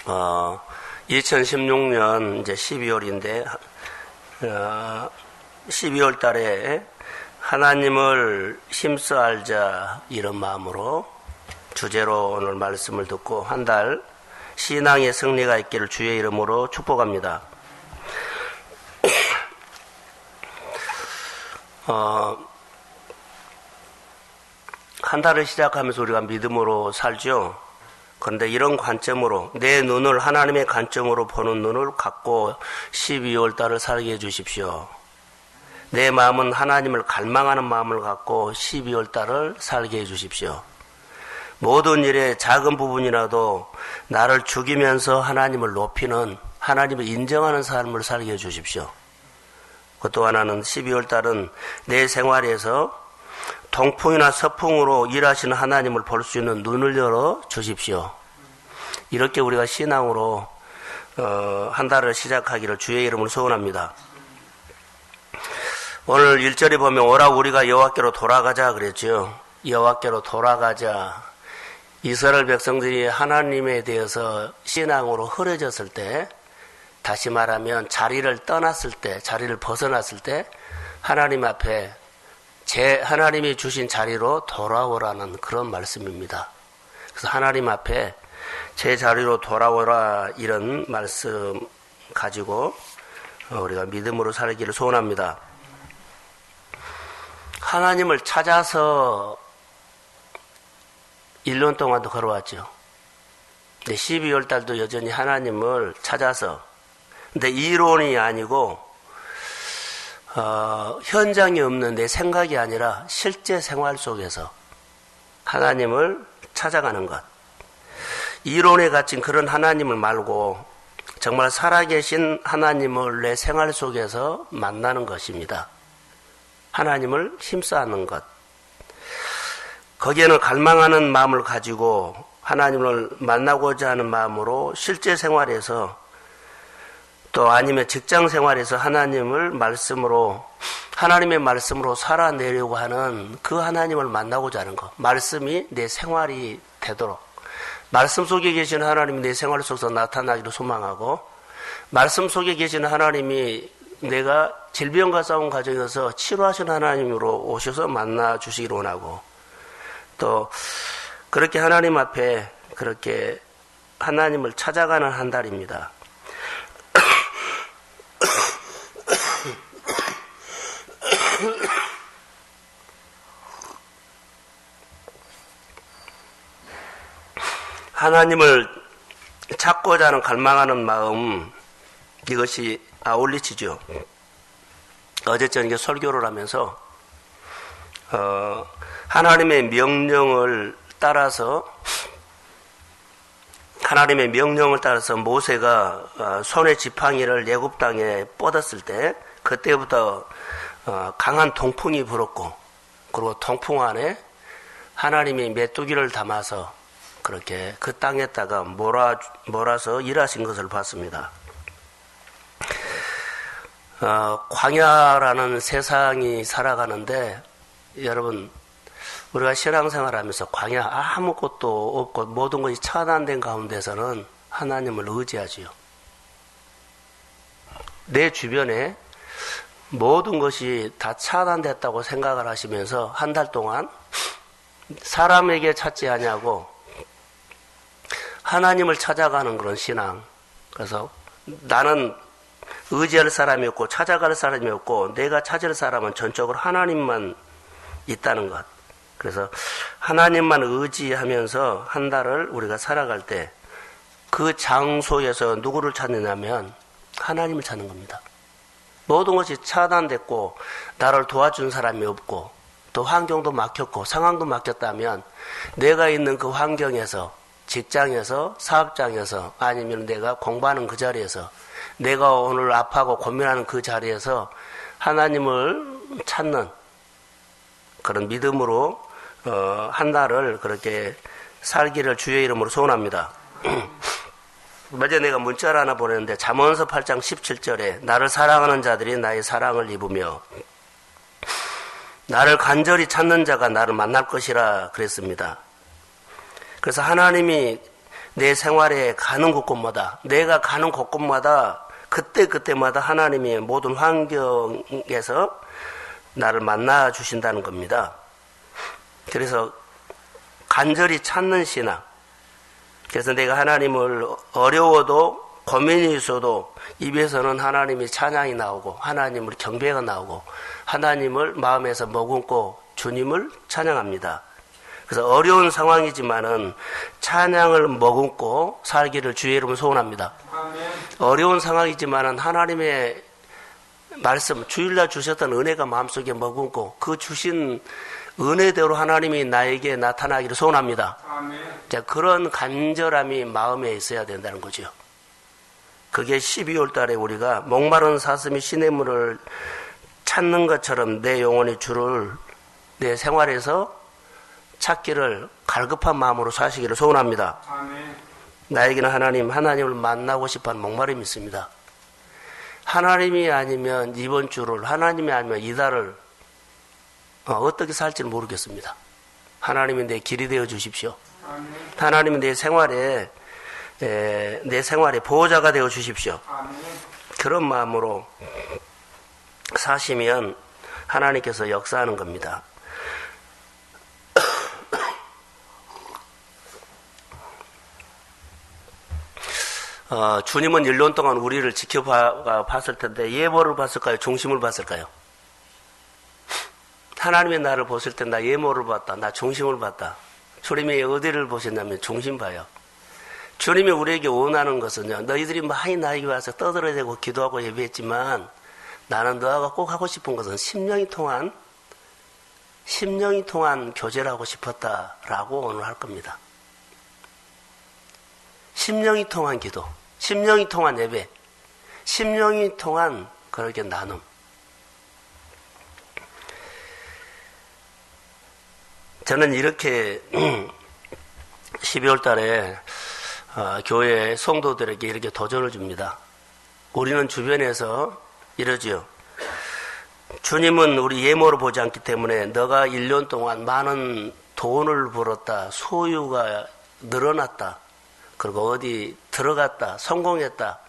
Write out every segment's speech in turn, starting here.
2016년 이제 12월인데, 12월 달에 하나님을 힘써 알자 이런 마음으로 주제로 오늘 말씀을 듣고 한 달 신앙의 승리가 있기를 주의 이름으로 축복합니다. 한 달을 시작하면서 우리가 믿음으로 살죠. 그런데 이런 관점으로 내 눈을 하나님의 관점으로 보는 눈을 갖고 12월 달을 살게 해주십시오. 내 마음은 하나님을 갈망하는 마음을 갖고 12월 달을 살게 해주십시오. 모든 일의 작은 부분이라도 나를 죽이면서 하나님을 높이는, 하나님을 인정하는 삶을 살게 해주십시오. 또 하나는 12월 달은 내 생활에서 동풍이나 서풍으로 일하시는 하나님을 볼 수 있는 눈을 열어 주십시오. 이렇게 우리가 신앙으로 한 달을 시작하기를 주의 이름으로 소원합니다. 오늘 1절에 보면 오라 우리가 여호와께로 돌아가자 그랬죠. 여호와께로 돌아가자. 이스라엘 백성들이 하나님에 대해서 신앙으로 흐려졌을 때, 다시 말하면 자리를 떠났을 때, 자리를 벗어났을 때 하나님 앞에 하나님이 주신 자리로 돌아오라는 그런 말씀입니다. 그래서 하나님 앞에 제 자리로 돌아오라 이런 말씀 가지고 우리가 믿음으로 살기를 소원합니다. 하나님을 찾아서 1년 동안도 걸어왔죠. 근데 12월 달도 여전히 하나님을 찾아서, 근데 이론이 아니고 현장이 없는 내 생각이 아니라 실제 생활 속에서 하나님을 찾아가는 것. 이론에 갇힌 그런 하나님을 말고 정말 살아계신 하나님을 내 생활 속에서 만나는 것입니다. 하나님을 힘써 하는 것. 거기에는 갈망하는 마음을 가지고 하나님을 만나고자 하는 마음으로 실제 생활에서, 또 아니면 직장 생활에서 하나님의 말씀으로 살아내려고 하는 그 하나님을 만나고자 하는 것. 말씀이 내 생활이 되도록, 말씀 속에 계신 하나님이 내 생활 속에서 나타나기를 소망하고, 말씀 속에 계신 하나님이 내가 질병과 싸운 과정에서 치료하신 하나님으로 오셔서 만나 주시기를 원하고, 또 그렇게 하나님 앞에 그렇게 하나님을 찾아가는 한 달입니다. 하나님을 찾고자 하는 갈망하는 마음, 이것이 아울리치죠. 어제 저녁에 설교를 하면서 하나님의 명령을 따라서 모세가 손의 지팡이를 애굽 땅에 뻗었을 때, 그때부터 강한 동풍이 불었고, 그리고 동풍 안에 하나님이 메뚜기를 담아서 그렇게 그 땅에다가 몰아서 일하신 것을 봤습니다. 광야라는 세상이 살아가는데, 여러분, 우리가 신앙생활하면서 광야 아무것도 없고 모든 것이 차단된 가운데서는 하나님을 의지하지요. 내 주변에 모든 것이 다 차단됐다고 생각을 하시면서 한 달 동안 사람에게 찾지 아니하고 하나님을 찾아가는 그런 신앙. 그래서 나는 의지할 사람이 없고 찾아갈 사람이 없고 내가 찾을 사람은 전적으로 하나님만 있다는 것. 그래서 하나님만 의지하면서 한 달을 우리가 살아갈 때 그 장소에서 누구를 찾느냐면 하나님을 찾는 겁니다. 모든 것이 차단됐고 나를 도와준 사람이 없고 또 환경도 막혔고 상황도 막혔다면 내가 있는 그 환경에서, 직장에서, 사업장에서, 아니면 내가 공부하는 그 자리에서, 내가 오늘 아파하고 고민하는 그 자리에서 하나님을 찾는 그런 믿음으로 한 달을 그렇게 살기를 주의 이름으로 소원합니다. 어제 내가 문자를 하나 보냈는데 잠언서 8장 17절에 나를 사랑하는 자들이 나의 사랑을 입으며 나를 간절히 찾는 자가 나를 만날 것이라 그랬습니다. 그래서 하나님이 내 생활에 가는 곳곳마다, 내가 가는 곳곳마다 그때그때마다 하나님이 모든 환경에서 나를 만나 주신다는 겁니다. 그래서 간절히 찾는 신앙. 그래서 내가 하나님을 어려워도 고민이 있어도 입에서는 하나님이 찬양이 나오고 하나님을 경배가 나오고 하나님을 마음에서 머금고 주님을 찬양합니다. 그래서 어려운 상황이지만은 찬양을 머금고 살기를 주의 이름으로 소원합니다. 아멘. 어려운 상황이지만은 하나님의 말씀, 주일날 주셨던 은혜가 마음속에 머금고 그 주신 은혜대로 하나님이 나에게 나타나기를 소원합니다. 아멘. 자, 그런 간절함이 마음에 있어야 된다는 거죠. 그게 12월 달에 우리가 목마른 사슴이 시냇물을 찾는 것처럼 내 영혼이 주를 내 생활에서 찾기를 갈급한 마음으로 사시기를 소원합니다. 아멘. 나에게는 하나님을 만나고 싶어하는 목마름이 있습니다. 하나님이 아니면 이번 주를, 하나님이 아니면 이달을 어떻게 살지는 모르겠습니다. 하나님이 내 길이 되어 주십시오. 아멘. 하나님이 내 생활에 보호자가 되어 주십시오. 아멘. 그런 마음으로 사시면 하나님께서 역사하는 겁니다. 주님은 1년 동안 우리를 지켜봤을 텐데 예모를 봤을까요? 중심을 봤을까요? 하나님의 나를 보실 때 나 예모를 봤다. 나 중심을 봤다. 주님이 어디를 보셨냐면 중심 봐요. 주님이 우리에게 원하는 것은요. 너희들이 많이 나에게 와서 떠들어대고 기도하고 예배했지만 나는 너하고 꼭 하고 싶은 것은 심령이 통한 교제를 하고 싶었다라고 오늘 할 겁니다. 심령이 통한 기도, 심령이 통한 예배, 심령이 통한 그렇게 나눔. 저는 이렇게 12월 달에 교회 성도들에게 이렇게 도전을 줍니다. 우리는 주변에서 이러지요. 주님은 우리 예모를 보지 않기 때문에 너가 1년 동안 많은 돈을 벌었다, 소유가 늘어났다, 그리고 어디 들어갔다, 성공했다,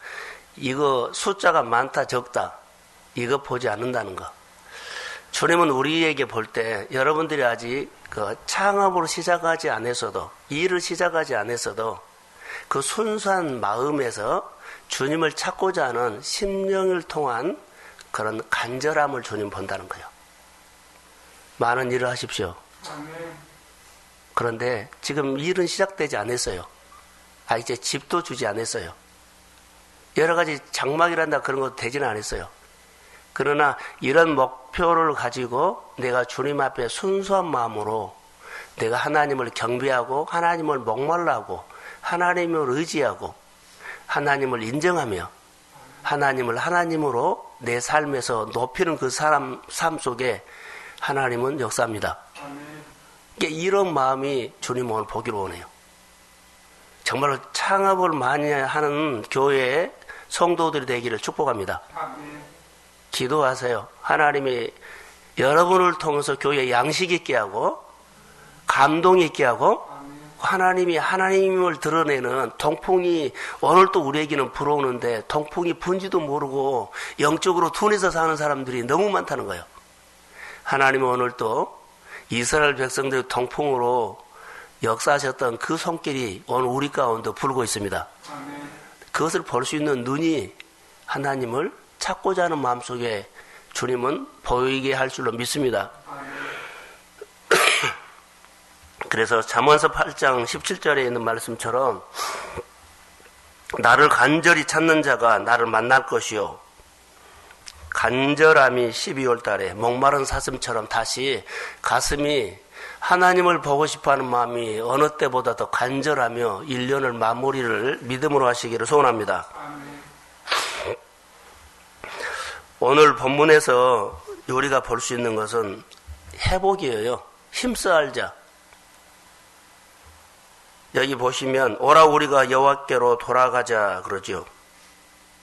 이거 숫자가 많다, 적다, 이거 보지 않는다는 거. 주님은 우리에게 볼 때 여러분들이 아직 그 창업으로 시작하지 않았어도, 일을 시작하지 않았어도 그 순수한 마음에서 주님을 찾고자 하는 심령을 통한 그런 간절함을 주님 본다는 거예요. 많은 일을 하십시오. 그런데 지금 일은 시작되지 않았어요. 이제 집도 주지 않았어요. 여러 가지 장막이란다 그런 것도 되지는 않았어요. 그러나 이런 목표를 가지고 내가 주님 앞에 순수한 마음으로 내가 하나님을 경배하고 하나님을 목말라하고 하나님을 의지하고 하나님을 인정하며 하나님을 하나님으로 내 삶에서 높이는 그 삶 속에 하나님은 역사합니다. 이런 마음이 주님 오늘 보기를 원해요. 정말로 창업을 많이 하는 교회의 성도들이 되기를 축복합니다. 기도하세요. 하나님이 여러분을 통해서 교회에 양식 있게 하고 감동 있게 하고 하나님이 하나님을 드러내는 동풍이 오늘 또 우리에게는 불어오는데 동풍이 분지도 모르고 영적으로 둔해서 사는 사람들이 너무 많다는 거예요. 하나님은 오늘 또 이스라엘 백성들의 동풍으로 역사하셨던 그 손길이 오늘 우리 가운데 불고 있습니다. 그것을 볼 수 있는 눈이 하나님을 찾고자 하는 마음속에 주님은 보이게 할 줄로 믿습니다. 그래서 잠언서 8장 17절에 있는 말씀처럼 나를 간절히 찾는 자가 나를 만날 것이요. 간절함이 12월 달에 목마른 사슴처럼 다시 가슴이 하나님을 보고 싶어하는 마음이 어느 때보다 더 간절하며 1년을 마무리를 믿음으로 하시기를 소원합니다. 오늘 본문에서 우리가 볼 수 있는 것은 회복이에요. 힘써 알자. 여기 보시면 오라 우리가 여호와께로 돌아가자 그러죠.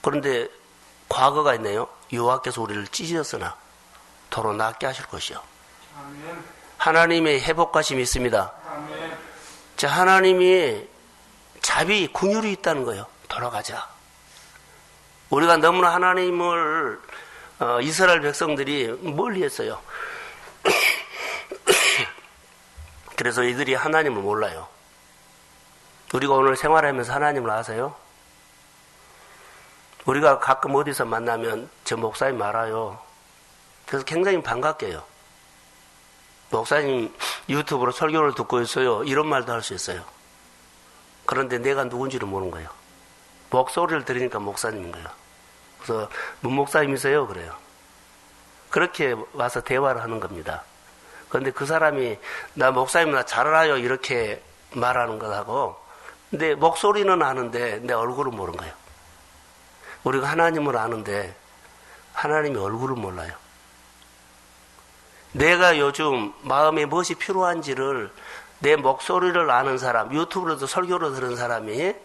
그런데 과거가 있네요. 여호와께서 우리를 찢으셨으나 도로 낫게 하실 것이요. 하나님의 회복하심이 있습니다. 자, 하나님이 자비, 긍휼이 있다는 거예요. 돌아가자. 우리가 너무나 하나님을 이스라엘 백성들이 멀리 했어요. 그래서 이들이 하나님을 몰라요. 우리가 오늘 생활하면서 하나님을 아세요? 우리가 가끔 어디서 만나면 저 목사님 알아요. 그래서 굉장히 반갑게 해요. 목사님 유튜브로 설교를 듣고 있어요. 이런 말도 할 수 있어요. 그런데 내가 누군지를 모르는 거예요. 목소리를 들으니까 목사님인 거예요. 그래서 문 목사님이세요? 그래요. 그렇게 와서 대화를 하는 겁니다. 그런데 그 사람이 나 목사님 나 잘 알아요 이렇게 말하는 것하고 내 목소리는 아는데 내 얼굴은 모르는 거예요. 우리가 하나님을 아는데 하나님의 얼굴을 몰라요. 내가 요즘 마음에 무엇이 필요한지를 내 목소리를 아는 사람, 유튜브로도 설교를 들은 사람이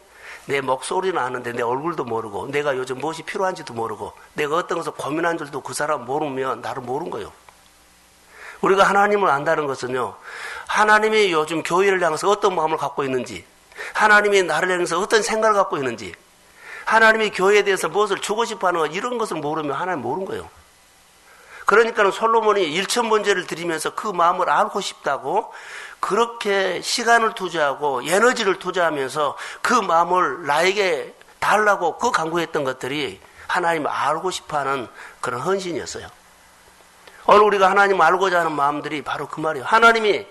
내 목소리는 아는데 내 얼굴도 모르고 내가 요즘 무엇이 필요한지도 모르고 내가 어떤 것을 고민한 줄도 그 사람 모르면 나를 모르는 거예요. 우리가 하나님을 안다는 것은요, 하나님이 요즘 교회를 향해서 어떤 마음을 갖고 있는지, 하나님이 나를 향해서 어떤 생각을 갖고 있는지, 하나님이 교회에 대해서 무엇을 주고 싶어 하는 것, 이런 것을 모르면 하나님 모르는 거예요. 그러니까 솔로몬이 일천번제를 드리면서 그 마음을 알고 싶다고 그렇게 시간을 투자하고 에너지를 투자하면서 그 마음을 나에게 달라고 그 간구했던 것들이 하나님을 알고 싶어하는 그런 헌신이었어요. 오늘 우리가 하나님을 알고자 하는 마음들이 바로 그 말이에요. 하나님이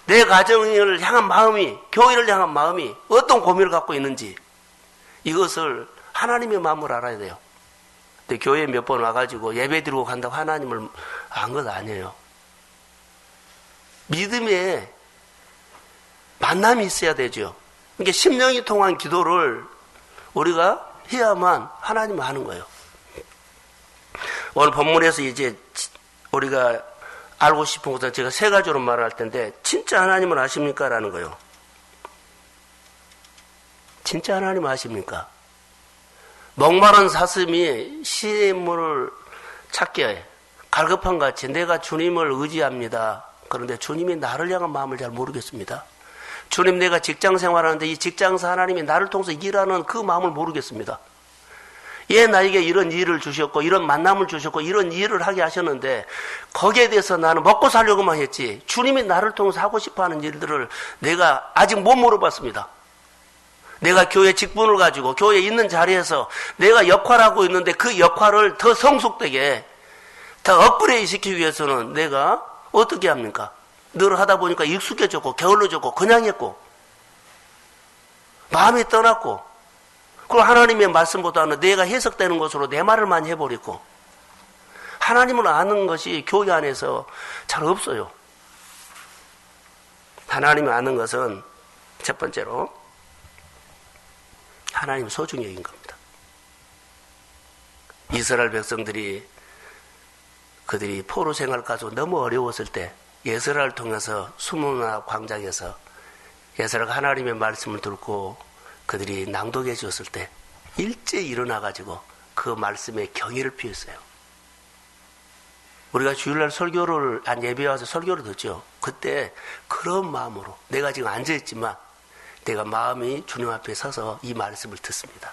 내 가정을 향한 마음이, 교회를 향한 마음이 어떤 고민을 갖고 있는지 이것을 하나님의 마음을 알아야 돼요. 근데 교회에 몇 번 와가지고 예배 드리고 간다고 하나님을 안 것 아니에요. 믿음에 만남이 있어야 되죠. 그러니까 심령이 통한 기도를 우리가 해야만 하나님을 아는 거예요. 오늘 본문에서 이제 우리가 알고 싶은 것은 제가 세 가지로 말할 텐데 진짜 하나님을 아십니까? 라는 거예요. 진짜 하나님 아십니까? 목마른 사슴이 시냇물을 찾기에 갈급한 같이 내가 주님을 의지합니다. 그런데 주님이 나를 향한 마음을 잘 모르겠습니다. 주님, 내가 직장 생활하는데 이 직장에서 하나님이 나를 통해서 일하는 그 마음을 모르겠습니다. 예, 나에게 이런 일을 주셨고 이런 만남을 주셨고 이런 일을 하게 하셨는데 거기에 대해서 나는 먹고 살려고만 했지 주님이 나를 통해서 하고 싶어하는 일들을 내가 아직 못 물어봤습니다. 내가 교회 직분을 가지고 교회에 있는 자리에서 내가 역할하고 있는데 그 역할을 더 성숙되게 더 업그레이드 시키기 위해서는 내가 어떻게 합니까? 늘 하다 보니까 익숙해졌고 게을러졌고 그냥 했고 마음이 떠났고 그리고 하나님의 말씀보다는 내가 해석되는 것으로 내 말을 많이 해버리고 하나님을 아는 것이 교회 안에서 잘 없어요. 하나님을 아는 것은 첫 번째로 하나님 소중히 여긴 겁니다. 이스라엘 백성들이 그들이 포로 생활을 가지고 너무 어려웠을 때 예스라를 통해서 수문화 광장에서 예스라가 하나님의 말씀을 듣고 그들이 낭독해 주었을 때 일제히 일어나가지고 그 말씀에 경의를 표했어요. 우리가 주일날 설교를 예배에 와서 설교를 듣죠. 그때 그런 마음으로 내가 지금 앉아있지만 내가 마음이 주님 앞에 서서 이 말씀을 듣습니다.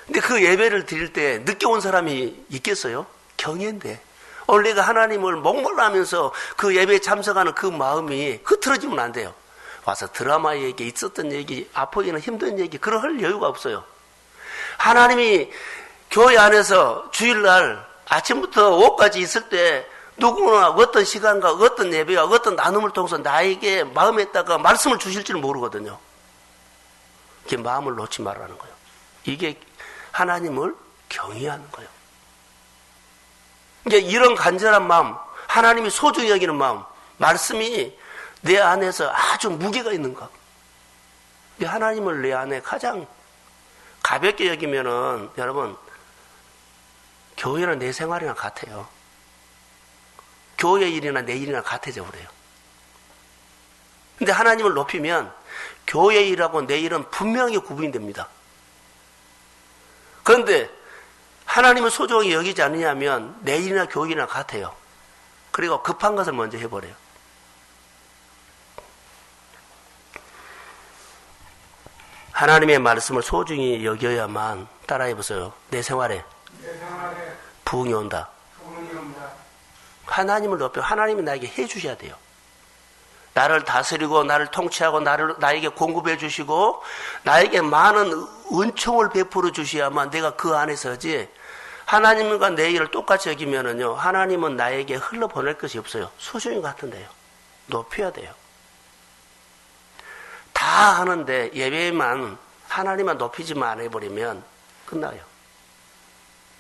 근데 그 예배를 드릴 때 늦게 온 사람이 있겠어요? 경애인데 오늘 내가 하나님을 목말라 하면서 그 예배에 참석하는 그 마음이 흐트러지면 안 돼요. 와서 드라마 얘기, 있었던 얘기, 아프기는 힘든 얘기 그런 할 여유가 없어요. 하나님이 교회 안에서 주일날 아침부터 오후까지 있을 때 누구나 어떤 시간과 어떤 예배와 어떤 나눔을 통해서 나에게 마음에다가 말씀을 주실 줄 모르거든요. 이게 마음을 놓지 말라는 거예요. 이게 하나님을 경외하는 거예요. 이제 이런 간절한 마음, 하나님이 소중히 여기는 마음, 말씀이 내 안에서 아주 무게가 있는 것. 하나님을 내 안에 가장 가볍게 여기면은 여러분 교회나 내 생활이나 같아요. 교회 일이나 내 일이나 같아져 그래요. 근데 하나님을 높이면 교회 일하고 내 일은 분명히 구분이 됩니다. 그런데 하나님을 소중히 여기지 않느냐면 내 일이나 교회 일이나 같아요. 그리고 급한 것을 먼저 해버려요. 하나님의 말씀을 소중히 여겨야만, 따라해보세요. 내 생활에 부흥이 온다. 하나님을 높여, 하나님이 나에게 해주셔야 돼요. 나를 다스리고 나를 통치하고 나에게 공급해 주시고 나에게 많은 은총을 베풀어 주셔야만 내가 그 안에 서지, 하나님과 내 일을 똑같이 여기면은요, 하나님은 나에게 흘러보낼 것이 없어요. 수준이 같은데요. 높여야 돼요. 다 하는데 예배만 하나님만 높이지만 안 해버리면 끝나요.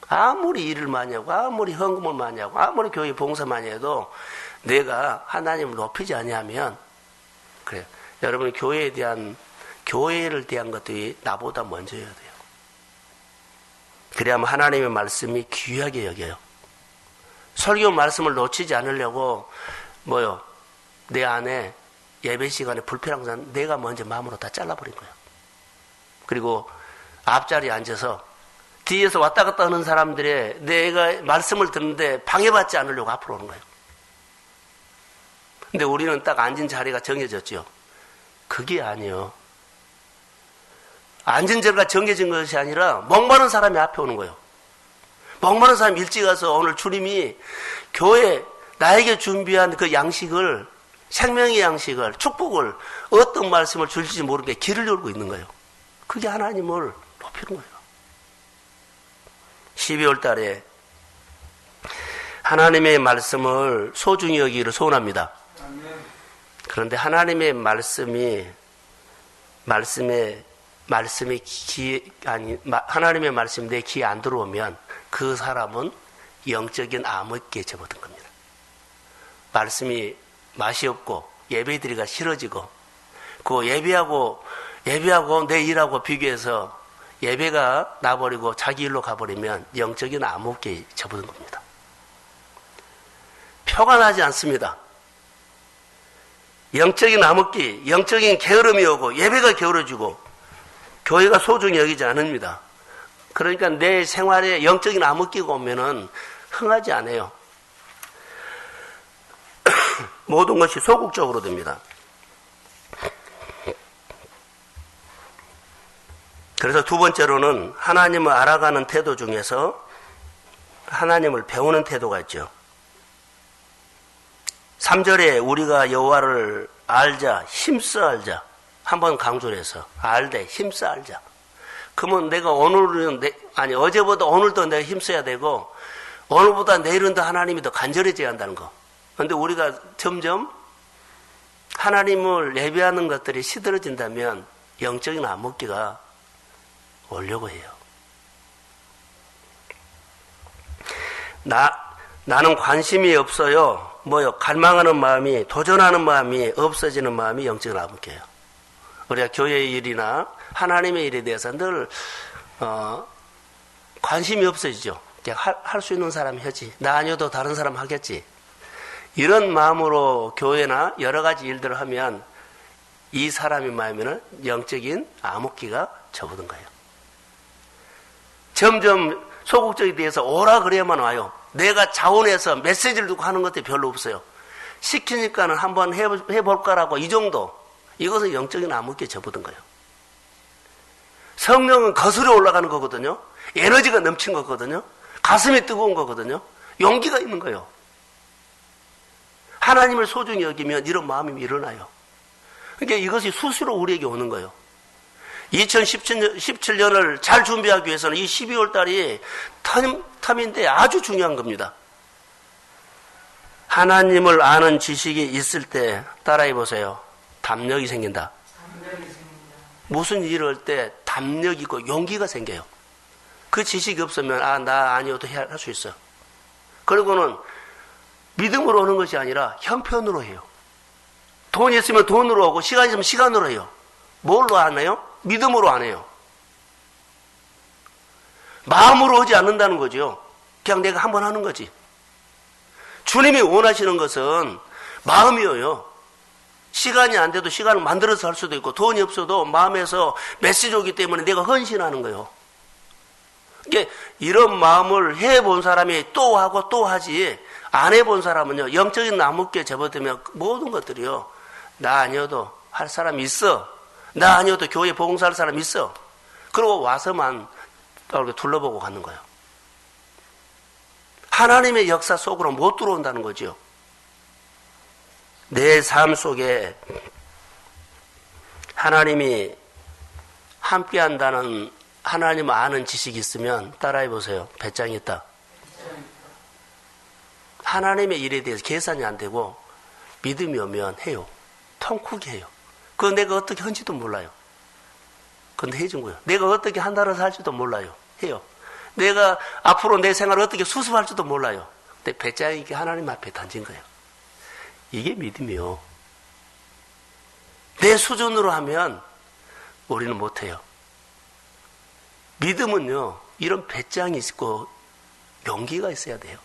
아무리 일을 많이 하고 아무리 헌금을 많이 하고 아무리 교회 봉사 많이 해도 내가 하나님을 높이지 아니하면, 그래요. 여러분, 교회를 대한 것들이 나보다 먼저여야 돼요. 그래야만 하나님의 말씀이 귀하게 여겨요. 설교 말씀을 놓치지 않으려고 내 안에 예배 시간에 불편한 것은 내가 먼저 마음으로 다 잘라버린 거예요. 그리고 앞자리에 앉아서 뒤에서 왔다 갔다 하는 사람들의 내가 말씀을 듣는데 방해받지 않으려고 앞으로 오는 거예요. 근데 우리는 딱 앉은 자리가 정해졌죠. 그게 아니에요. 앉은 자리가 정해진 것이 아니라 목마른 사람이 앞에 오는 거예요. 목마른 사람이 일찍 와서 오늘 주님이 교회 나에게 준비한 그 양식을, 생명의 양식을, 축복을, 어떤 말씀을 줄지 모르게 길을 열고 있는 거예요. 그게 하나님을 높이는 거예요. 12월 달에 하나님의 말씀을 소중히 여기기를 소원합니다. 그런데 하나님의 하나님의 말씀이 내 귀에 안 들어오면 그 사람은 영적인 암흑기에 접어든 겁니다. 말씀이 맛이 없고 예배드리기가 싫어지고, 그 예배하고 내 일하고 비교해서 예배가 나버리고 자기 일로 가버리면 영적인 암흑기에 접어든 겁니다. 표가 나지 않습니다. 영적인 암흑기, 영적인 게으름이 오고 예배가 게으러지고 교회가 소중히 여기지 않습니다. 그러니까 내 생활에 영적인 암흑기가 오면은 흥하지 않아요. 모든 것이 소극적으로 됩니다. 그래서 두 번째로는 하나님을 알아가는 태도 중에서 하나님을 배우는 태도가 있죠. 3절에 우리가 여호와를 알자, 힘써 알자. 한번 강조를 해서 알되 힘써 알자. 그러면 내가 어제보다 오늘도 내가 힘써야 되고 오늘보다 내일은 더 하나님이 더 간절해져야 한다는 거. 그런데 우리가 점점 하나님을 예배하는 것들이 시들어진다면 영적인 암흑기가 오려고 해요. 나는 관심이 없어요. 갈망하는 마음이, 도전하는 마음이 없어지는 마음이 영적인 암흑기예요. 우리가 교회의 일이나 하나님의 일에 대해서 늘 관심이 없어지죠. 그냥 할 수 있는 사람이 하지, 나 아니어도 다른 사람 하겠지, 이런 마음으로 교회나 여러 가지 일들을 하면 이 사람의 마음에는 영적인 암흑기가 접어든 거예요. 점점 소극적에 대해서 오라 그래야만 와요. 내가 자원해서 메시지를 듣고 하는 것들이 별로 없어요. 시키니까는 한번 해볼까라고, 이 정도. 이것은 영적인 암흑기에 접어든 거예요. 성령은 거슬러 올라가는 거거든요. 에너지가 넘친 거거든요. 가슴이 뜨거운 거거든요. 용기가 있는 거예요. 하나님을 소중히 여기면 이런 마음이 일어나요. 그러니까 이것이 수시로 우리에게 오는 거예요. 2017년을 잘 준비하기 위해서는 이 12월 달이 텀인데 아주 중요한 겁니다. 하나님을 아는 지식이 있을 때, 따라해 보세요. 담력이 생긴다. 무슨 일을 할 때 담력이 있고 용기가 생겨요. 그 지식이 없으면 나 아니어도 할 수 있어. 그리고는 믿음으로 오는 것이 아니라 형편으로 해요. 돈이 있으면 돈으로 오고 시간이 있으면 시간으로 해요. 뭘로 안 해요? 믿음으로 안 해요. 마음으로 오지 않는다는 거죠. 그냥 내가 한번 하는 거지. 주님이 원하시는 것은 마음이에요. 시간이 안 돼도 시간을 만들어서 할 수도 있고, 돈이 없어도 마음에서 메시지 오기 때문에 내가 헌신하는 거예요. 그러니까 이런 마음을 해본 사람이 또 하고 또 하지, 안 해본 사람은요, 영적인 암흑기에 접어들면 모든 것들이요, 나 아니어도 할 사람이 있어, 나 아니어도 교회 봉사할 사람 있어. 그러고 와서만 이렇게 둘러보고 가는 거예요. 하나님의 역사 속으로 못 들어온다는 거죠. 내 삶 속에 하나님이 함께한다는 하나님 아는 지식이 있으면 따라해 보세요. 배짱이 있다. 하나님의 일에 대해서 계산이 안 되고 믿음이 오면 해요. 통 크게 해요. 그거 내가 어떻게 한지도 몰라요. 근데 해준 거예요. 내가 어떻게 한 달을 살지도 몰라요. 해요. 내가 앞으로 내 생활을 어떻게 수습할지도 몰라요. 근데 배짱 있게 하나님 앞에 던진 거예요. 이게 믿음이요. 내 수준으로 하면 우리는 못해요. 믿음은요, 이런 배짱이 있고 용기가 있어야 돼요.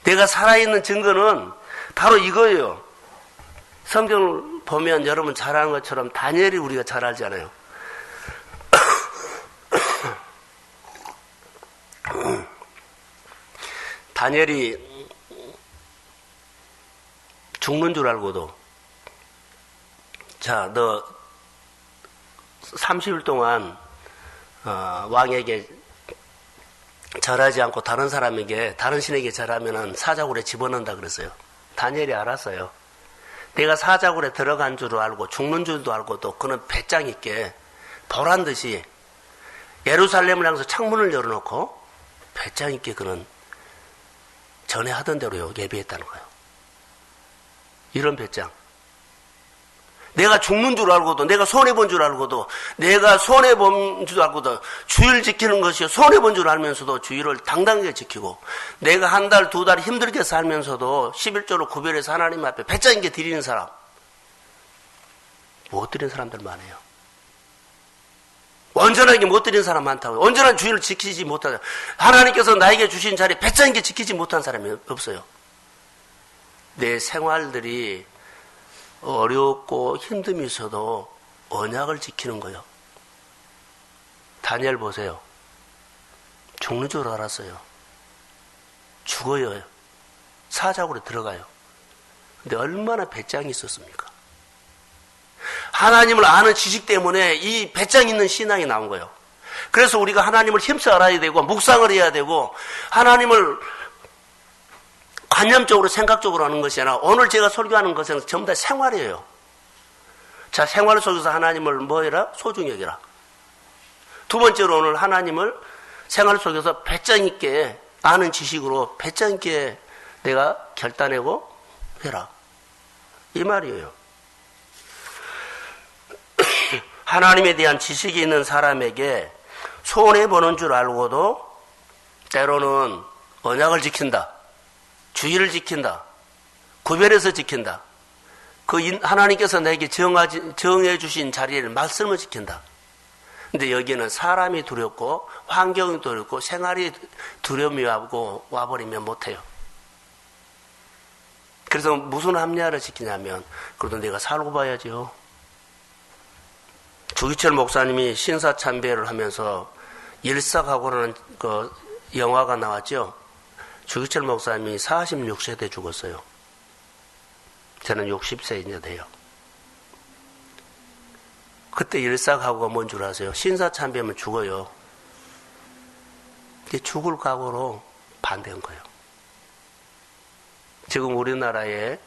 내가 살아있는 증거는 바로 이거예요. 성경을 보면 여러분 잘 아는 것처럼 다니엘이 우리가 잘 알잖아요. 다니엘이 죽는 줄 알고도, 자, 너 30일 동안 왕에게 절하지 않고 다른 사람에게, 다른 신에게 절하면은 사자굴에 집어넣는다 그랬어요. 다니엘이 알았어요. 내가 사자굴에 들어간 줄 알고 죽는 줄도 알고도 그는 배짱 있게 보란 듯이 예루살렘을 향해서 창문을 열어놓고 배짱 있게 그는 전에 하던 대로 예배했다는 거예요. 이런 배짱. 내가 죽는 줄 알고도, 내가 손해본 줄 알고도, 내가 손해본 줄 알고도 주의를 지키는 것이 손해본 줄 알면서도 주의를 당당하게 지키고, 내가 한 달, 두 달 힘들게 살면서도 11조로 구별해서 하나님 앞에 배짱 있게 드리는 사람, 못 드리는 사람들 많아요. 온전하게 못 드리는 사람 많다고요. 온전한 주의를 지키지 못하다. 하나님께서 나에게 주신 자리 배짱 있게 지키지 못한 사람이 없어요. 내 생활들이 어렵고 힘듦이 있어도 언약을 지키는 거예요. 다니엘 보세요. 죽는 줄 알았어요. 죽어요. 사자굴에 들어가요. 근데 얼마나 배짱이 있었습니까? 하나님을 아는 지식 때문에 이 배짱 있는 신앙이 나온 거예요. 그래서 우리가 하나님을 힘써 알아야 되고 묵상을 해야 되고 하나님을 관념적으로 생각적으로 하는 것이 아니라 오늘 제가 설교하는 것은 전부 다 생활이에요. 자, 생활 속에서 하나님을 뭐 해라? 소중히 여기라. 두 번째로 오늘 하나님을 생활 속에서 배짱 있게 아는 지식으로 배짱 있게 내가 결단하고 해라. 이 말이에요. 하나님에 대한 지식이 있는 사람에게 손해보는 줄 알고도 때로는 언약을 지킨다. 주의를 지킨다. 구별해서 지킨다. 그 하나님께서 내게 정해 주신 자리를 말씀을 지킨다. 근데 여기는 사람이 두렵고 환경이 두렵고 생활이 두려움이 와버리면 못해요. 그래서 무슨 합리화를 지키냐면 그래도 내가 살고 봐야죠. 주기철 목사님이 신사참배를 하면서 일삭하고라는 그 영화가 나왔죠. 주기철 목사님이 46세 때 죽었어요. 저는 60세 이제 돼요. 그때 일삭하고가 뭔 줄 아세요? 신사참배하면 죽어요. 죽을 각오로 반대한 거예요. 지금 우리나라에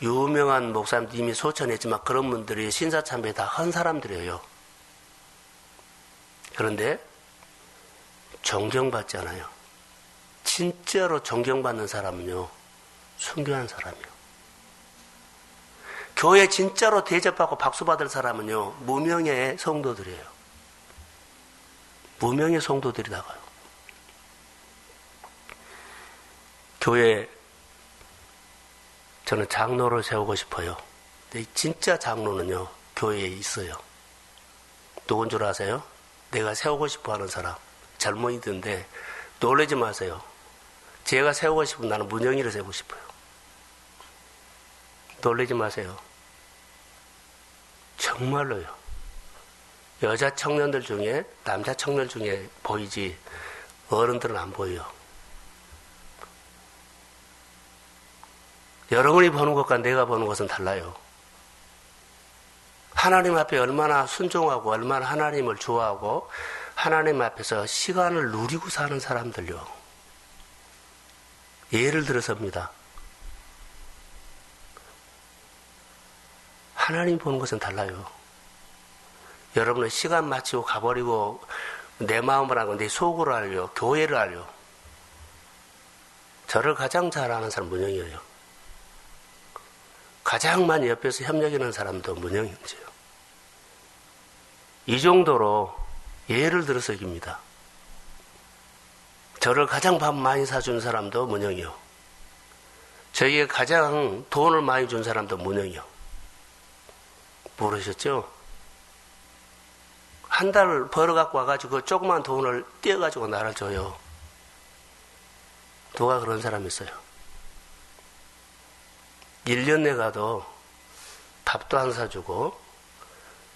유명한 목사님들 이미 소천했지만 그런 분들이 신사참배 다 한 사람들이에요. 그런데 존경받지 않아요. 진짜로 존경받는 사람은요, 순교한 사람이요. 교회 진짜로 대접받고 박수받을 사람은요, 무명의 성도들이에요. 무명의 성도들이 나가요. 교회, 저는 장로를 세우고 싶어요. 근데 진짜 장로는요, 교회에 있어요. 누군 줄 아세요? 내가 세우고 싶어 하는 사람, 젊은이들인데, 놀라지 마세요. 제가 세우고 싶으면 나는 문영이를 세우고 싶어요. 놀라지 마세요. 정말로요. 여자 청년들 중에 남자 청년 중에 보이지 어른들은 안 보여요. 여러분이 보는 것과 내가 보는 것은 달라요. 하나님 앞에 얼마나 순종하고 얼마나 하나님을 좋아하고 하나님 앞에서 시간을 누리고 사는 사람들요. 예를 들어서입니다. 하나님 보는 것은 달라요. 여러분은 시간 마치고 가버리고 내 마음을 알고 내 속으로 알려, 교회를 알려. 저를 가장 잘 아는 사람 문영이에요. 가장 많이 옆에서 협력하는 사람도 문영이지요. 이 정도로 예를 들어서 입니다. 저를 가장 밥 많이 사준 사람도 문영이요. 저에게 가장 돈을 많이 준 사람도 문영이요. 모르셨죠? 한 달 벌어갖고 와가지고 그 조그만 돈을 떼어가지고 나를 줘요. 누가 그런 사람이 있어요? 1년 내가도 밥도 안 사주고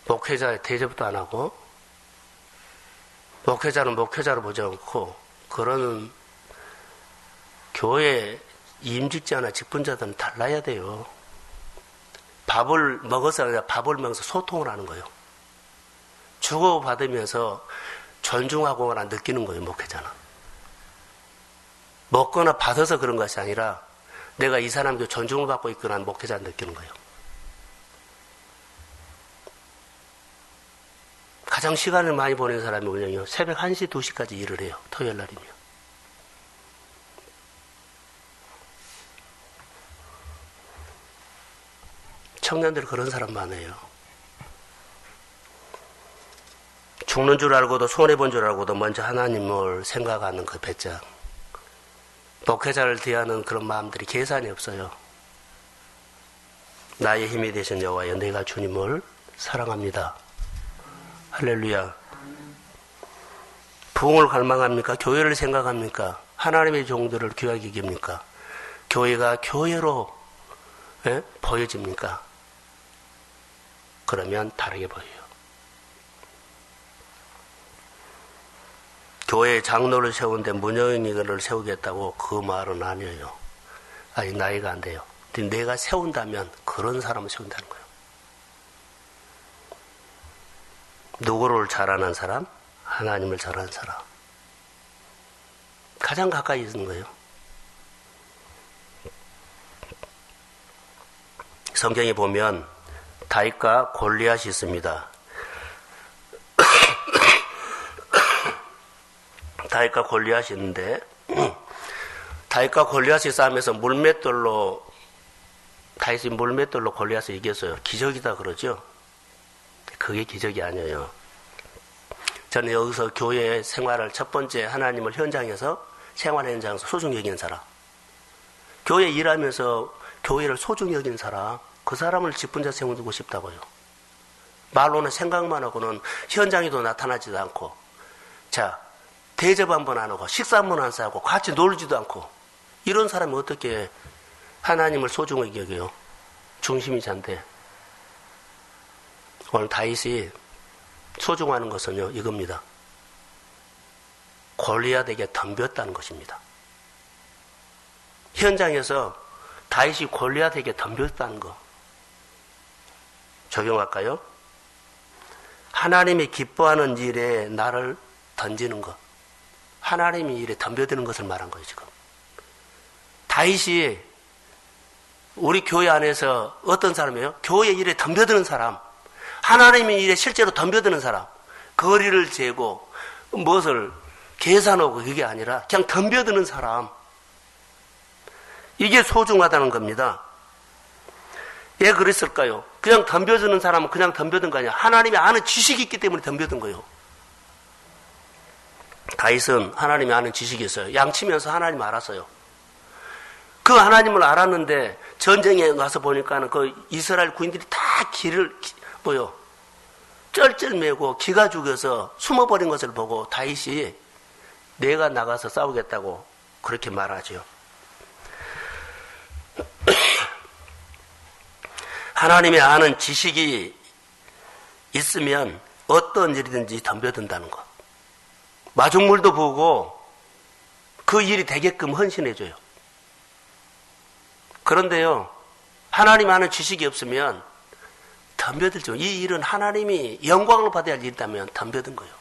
목회자의 대접도 안 하고 목회자는 목회자로 보지 않고 그런 교회 임직자나 직분자들은 달라야 돼요. 밥을 먹어서 아니라 밥을 먹어서 소통을 하는 거예요. 주고받으면서 존중하고나 느끼는 거예요. 목회자는. 먹거나 받아서 그런 것이 아니라 내가 이 사람도 존중을 받고 있거나 목회자 느끼는 거예요. 가장 시간을 많이 보내는 사람이 뭐냐면 새벽 1시, 2시까지 일을 해요. 토요일 날이면. 청년들 그런 사람 많아요. 죽는 줄 알고도 손해본 줄 알고도 먼저 하나님을 생각하는 그 배짱. 목회자를 대하는 그런 마음들이 계산이 없어요. 나의 힘이 되신 여호와여, 내가 주님을 사랑합니다. 할렐루야. 부흥을 갈망합니까? 교회를 생각합니까? 하나님의 종들을 귀하게 여깁니까? 교회가 교회로 보여집니까? 그러면 다르게 보여요. 교회에 장로를 세우는데 문영이를 세우겠다고 그 말은 아니에요. 아직 나이가 안 돼요. 근데 내가 세운다면 그런 사람을 세운다는 거예요. 누구를 잘 아는 사람? 하나님을 잘 아는 사람. 가장 가까이 있는 거예요. 성경에 보면 다윗과 골리앗이 있습니다. 다윗과 골리앗이 있는데 다윗과 골리앗이 싸움에서 다윗이 물맷돌로 골리앗을 이겼어요. 기적이다 그러죠. 그게 기적이 아니에요. 저는 여기서 교회 생활을 첫 번째 하나님을 현장에서 생활 현장에서 소중히 여기는 사람, 교회 일하면서 교회를 소중히 여기는 사람, 그 사람을 직분자 세우고 싶다고요. 말로는 생각만 하고는 현장에도 나타나지도 않고, 자, 대접 한번 안 하고 식사 한번 안 싸고 같이 놀지도 않고 이런 사람이 어떻게 하나님을 소중하게 여겨요? 중심이 잔데. 오늘 다윗이 소중하는 것은요, 이겁니다. 골리앗에게 덤볐다는 것입니다. 현장에서 다윗이 골리앗에게 덤볐다는 거. 적용할까요? 하나님이 기뻐하는 일에 나를 던지는 것. 하나님이 일에 덤벼드는 것을 말한 거예요, 지금. 다윗이 우리 교회 안에서 어떤 사람이에요? 교회 일에 덤벼드는 사람. 하나님의 일에 실제로 덤벼드는 사람. 거리를 재고 무엇을 계산하고 그게 아니라 그냥 덤벼드는 사람. 이게 소중하다는 겁니다. 왜 그랬을까요? 그냥 덤벼드는 사람은 그냥 덤벼든 거 아니야. 하나님이 아는 지식이 있기 때문에 덤벼든 거예요. 다윗은 하나님이 아는 지식이 있어요. 양치면서 하나님 알았어요. 그 하나님을 알았는데 전쟁에 가서 보니까는 그 이스라엘 군인들이 다 쩔쩔매고 기가 죽여서 숨어버린 것을 보고 다윗이 내가 나가서 싸우겠다고 그렇게 말하죠. 하나님이 아는 지식이 있으면 어떤 일이든지 덤벼든다는 것. 마중물도 보고 그 일이 되게끔 헌신해줘요. 그런데요, 하나님 아는 지식이 없으면 덤벼들죠. 이 일은 하나님이 영광을 받아야 할 일이라면 덤벼든 거예요.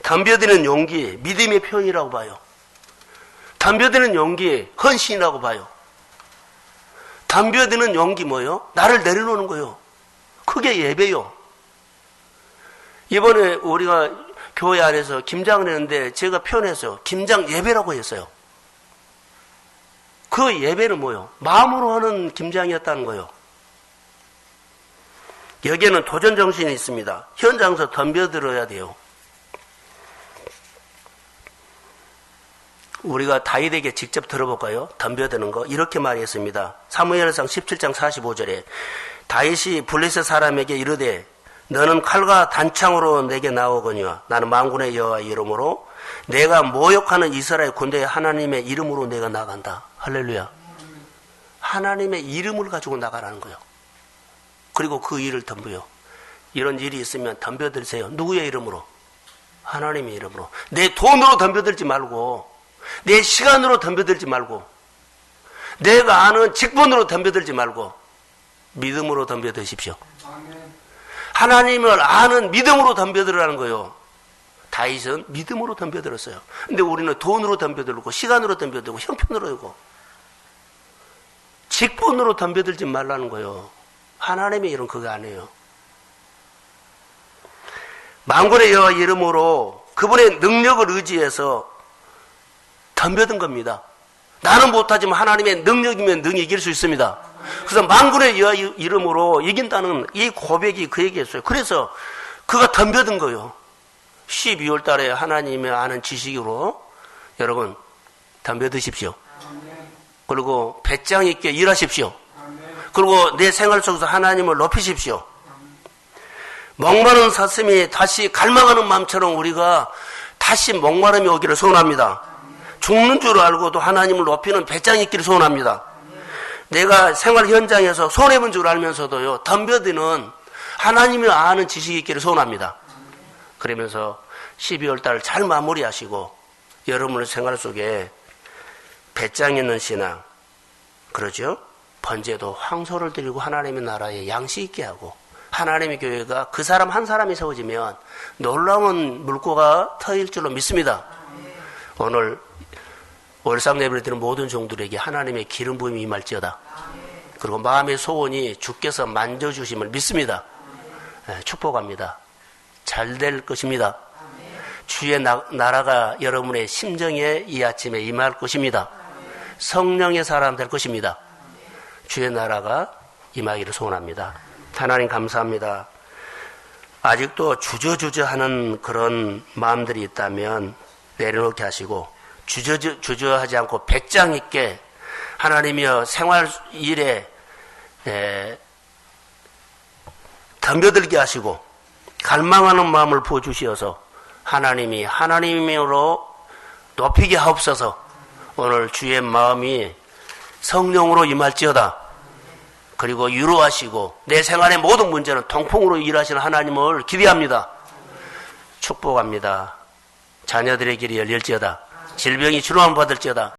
덤벼드는 용기, 믿음의 표현이라고 봐요. 덤벼드는 용기, 헌신이라고 봐요. 덤벼드는 용기 뭐요? 나를 내려놓는 거예요. 그게 예배요. 이번에 우리가 교회 안에서 김장을 했는데 제가 표현했어요. 김장 예배라고 했어요. 그 예배는 뭐요? 마음으로 하는 김장이었다는 거예요. 여기에는 도전 정신이 있습니다. 현장에서 덤벼들어야 돼요. 우리가 다윗에게 직접 들어볼까요? 덤벼드는 거. 이렇게 말했습니다. 사무엘상 17장 45절에 다윗이 블레셋 사람에게 이르되 너는 칼과 단창으로 내게 나오거니와 나는 만군의 여호와의 이름으로 내가 모욕하는 이스라엘 군대의 하나님의 이름으로 내가 나간다. 할렐루야. 하나님의 이름을 가지고 나가라는 거예요. 그리고 그 일을 덤벼요. 이런 일이 있으면 덤벼들세요. 누구의 이름으로? 하나님의 이름으로. 내 돈으로 덤벼들지 말고, 내 시간으로 덤벼들지 말고, 내가 아는 직분으로 덤벼들지 말고 믿음으로 덤벼드십시오. 하나님을 아는 믿음으로 덤벼들으라는 거예요. 다윗은 믿음으로 덤벼들었어요. 근데 우리는 돈으로 덤벼들고 시간으로 덤벼들고 형편으로 들고 직분으로 덤벼들지 말라는 거예요. 하나님의 이름 그거 아니에요. 만군의 여호와 이름으로 그분의 능력을 의지해서 덤벼든 겁니다. 나는 못하지만 하나님의 능력이면 능히 이길 수 있습니다. 그래서 만군의 여호와 이름으로 이긴다는 이 고백이 그에게 있어요. 그래서 그가 덤벼든 거예요. 12월 달에 하나님의 아는 지식으로 여러분 덤벼드십시오. 그리고 배짱 있게 일하십시오. 그리고 내 생활 속에서 하나님을 높이십시오. 목마른 사슴이 다시 갈망하는 마음처럼 우리가 다시 목마름이 오기를 소원합니다. 죽는 줄 알고도 하나님을 높이는 배짱 있기를 소원합니다. 내가 생활 현장에서 손해본 줄 알면서도요, 덤벼드는 하나님을 아는 지식이 있기를 소원합니다. 그러면서 12월 달을 잘 마무리하시고 여러분의 생활 속에 배짱 있는 신앙, 그러죠? 번제도 황소를 드리고 하나님의 나라에 양식 있게 하고 하나님의 교회가 그 사람 한 사람이 세워지면 놀라운 물고가 터일 줄로 믿습니다. 오늘 월상 예배를 드리는 모든 종들에게 하나님의 기름 부음이 임할지어다. 그리고 마음의 소원이 주께서 만져주심을 믿습니다. 축복합니다. 잘 될 것입니다. 주의 나라가 여러분의 심정에 이 아침에 임할 것입니다. 성령의 사람 될 것입니다. 주의 나라가 임하기를 소원합니다. 하나님 감사합니다. 아직도 주저주저하는 그런 마음들이 있다면 내려놓게 하시고 주저하지 않고 배짱 있게 하나님이여 생활 일에 덤벼들게 하시고 갈망하는 마음을 부어주시어서 하나님이 하나님으로 높이게 하옵소서. 오늘 주의 마음이 성령으로 임할지어다. 그리고 위로하시고 내 생활의 모든 문제는 통풍으로 일하시는 하나님을 기대합니다. 축복합니다. 자녀들의 길이 열릴지어다. 질병이 치료함 받을지어다.